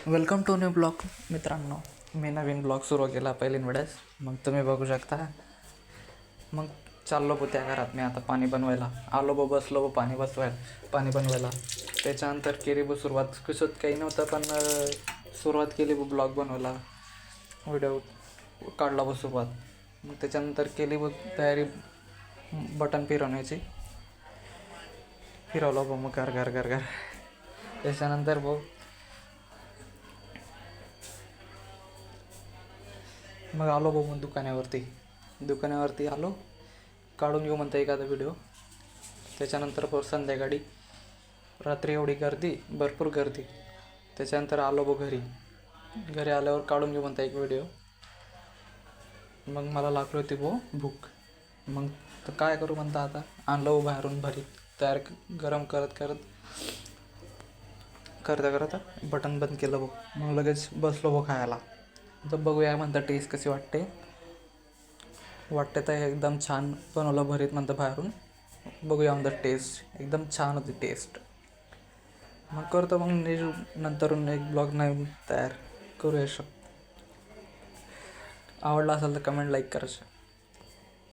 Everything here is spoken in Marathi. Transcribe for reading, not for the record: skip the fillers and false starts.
वेलकम टू न्यू ब्लॉग मित्रांनो. मी नवीन ब्लॉग सुरू केला पहिलीन वेळेस. मग तुम्ही बघू शकता. मग चाललो बो त्या घरात मी आता पाणी बनवायला आलो बो, बसलो बो पाणी बनवायला. त्याच्यानंतर केली बो सुरुवात. कशात काही नव्हतं पण सुरुवात केली बो ब्लॉग बनवायला, व्हिडिओ काढला बो सुरुवात. मग त्याच्यानंतर केली बो तयारी बटन फिरवण्याची. फिरवलं बो मग घर घर घर घर. त्याच्यानंतर बो मग आलो बो मग दुकानावरती आलो. काढून घेऊ म्हणता एखादा व्हिडिओ. त्याच्यानंतर संध्याकाळी रात्री एवढी गर्दी, भरपूर गर्दी. त्याच्यानंतर आलो बो घरी आल्यावर काढून घेऊ म्हणता एक व्हिडिओ. मग मला लागली होती बो भूक. मग तर काय करू म्हणता आता आणलं बो बाहेरून भरीत तयार. गरम करता बटन बंद केलं बो. मग लगेच बसलो बो खायला. तर बघूया म्हणता टेस्ट कशी वाटते तर एकदम छान बनवलं भरीत म्हणतं बाहेरून. बघूया म्हणतं टेस्ट एकदम छान होती टेस्ट. मग करतो मग नंतर एक ब्लॉग नाही तयार करूया. आवडला असेल तर कमेंट लाईक करा.